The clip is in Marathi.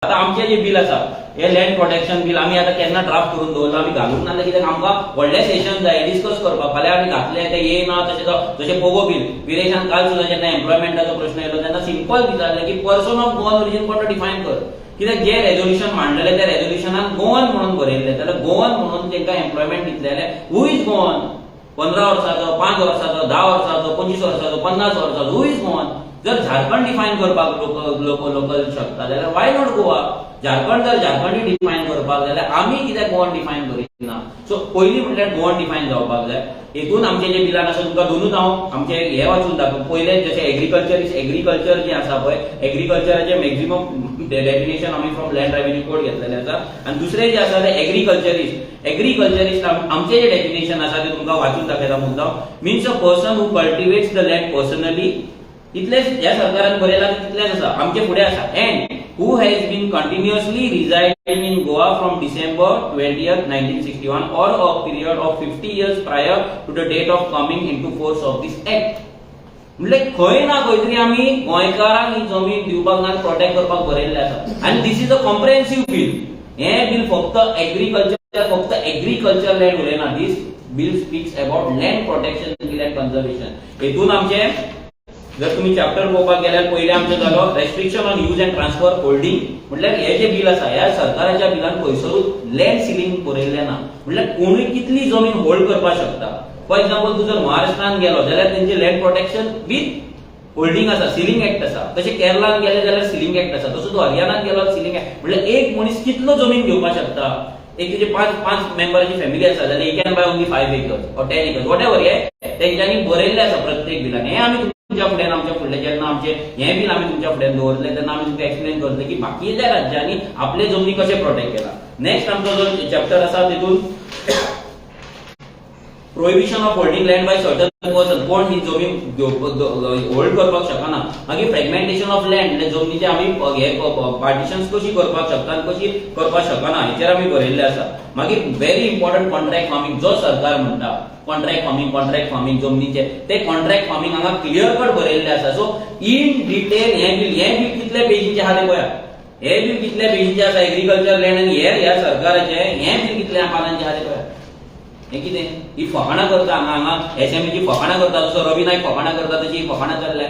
आता आमचे जे बिल आसा हे लँड प्रोटेक्शन बिल आमी आता केन्ना ड्राफ्ट करून दवरला आमी घालूंक नासले कित्याक आमकां व्हडले सेशन जाय डिस्कस करपाक फाल्यां आमी घातले ते येयना जशें पोगो बिल विरेशान काल सुद्दां जेन्ना एम्प्लॉयमेंटाचो प्रश्न येयलो तेन्ना सिंपल विचारलें की पर्सन ऑफ गोवन ओरिजिन कोण डिफायन कर कित्याक जे रेझोल्युशन मांडलेले त्या रेझोल्युशनान गोवन म्हणून बरयल्ले जाल्यार गोवन म्हणून तांकां एम्प्लॉयमेंट दितले हू इज गोवन 15 वर्साचो 5 वर्साचो 10 वर्साचो 25 वर्साचो 50 वर्साचो हू इज गोवन जर झारखंड डिफायन करपाक लोकल शकता जाल्यार वाय नॉट गोवा झारखंड जर झारखंडी डिफायन करपाक जाल्यार आमी कित्याक गोवन डिफायन करिना सो पयलीं म्हटल्यार गोवन डिफायन जावपाक जाय हेतून आमचे जे बिलान आसा तुमकां दोनूच हांव आमचे हे वाचून दाखय पयले जशें एग्रीकल्चर जे आसा पळय एग्रीकल्चराचे मॅक्झिमम डेफिनेशन आमी फ्रॉम लँड रेव्हेन्यू कोड घेतलेले आसा आनी दुसरे जे आसा ते एग्रीकल्चरिस्ट आमचे जे डेफिनेशन आसा ते तुमकां वाचून दाखयता मुद्दाम means a person who cultivates the land personally इतलेच ह्या सरकारान बरयला तितलेच आसा आमचे फुडें आसा end who has been continuously residing in Goa from December 20th, 1961 or a period of 50 years prior to the date of coming into force of this act. म्हणजे खंय ना खंय तरी आमी गोंयकारांक ही जमीन दिवपाक ना प्रोटेक्ट करपाक बरयल्ले आसा आनी this is a comprehensive bill हे बिल फक्त एग्रीकल्चर लँड उलयना this bill speaks about land protection and conservation हेतून आमचे जर तुम्ही चॅप्टर पळोवपाक गेल्यार पयले आमचो जालो restriction on use end transfer holding म्हटल्यार हे जे बिल आसा ह्या सरकाराच्या बिलान खंयसरूच लँड सिलींग बरयल्लें ना म्हटल्यार कोणूय कितली जमीन होल्ड करपाक शकता फॉर एक्झाम्पल तूं जर महाराष्ट्रान गेलो जाल्यार तेंचे लँड प्रोटेक्शन विथ होल्डिंग आसा सिलींग एक्ट आसा तशें केरळान गेले जाल्यार सिलींग एक्ट आसा तसो तूं हरियाणात गेलो सिलींग एक्ट म्हटल्यार एक मनीस कितलो जमीन घेवपाक शकता एक तुजे पांच मेंबराची फॅमिली आसा जाल्यार एक can buy only 5 acres or 10 acres whatever हे तेंच्यांनी बरयल्लें आसा प्रत्येक बिलान हे आमी तुमच्या फुड्यान आमच्या फुडले जेन्ना आमचे हे बिल आमी तुमच्या फुड्यान दवरले तेन्ना आमी तुमकां एक्सप्लेन करतले की बाकीच्या राज्यांनी आपले जमनी कशे प्रोटेक्ट केला नेक्स्ट आमचो जो चॅप्टर आसा तितून prohibition of holding land by certain person कोण ही जमीन होल्ड करपाक शकना मागीर फ्रॅगमेंटेशन ऑफ लँड म्हणजे जमनीचे आमी हे पार्टिशन्स कशी करपाक शकता आनी कशी करपाक शकना हेचेर आमी बरयल्ले आसा मागीर व्हेरी इम्पॉर्टंट कॉन्ट्रॅक्ट फार्मिंग जो सरकार म्हणटा कॉन्ट्रॅक्ट फार्मिंग जमनीचे ते कॉन्ट्रॅक्ट फार्मिंग हांगा क्लियर कट बरयल्ले आसा सो इन डिटेल हे बिल कितले पेजीचे आहा ते पळया हे बिल कितले पेजीचे आसा एग्रीकल्चर लँड आनी ह्या सरकाराचे हे बिल कितले पानांचे आहा ते पळया हे कितें ही फकाणां करता हांगा एसएमईची फकाणां करता जसो रवी नायक फकाणां करता तशी फकाणां चल्ल्या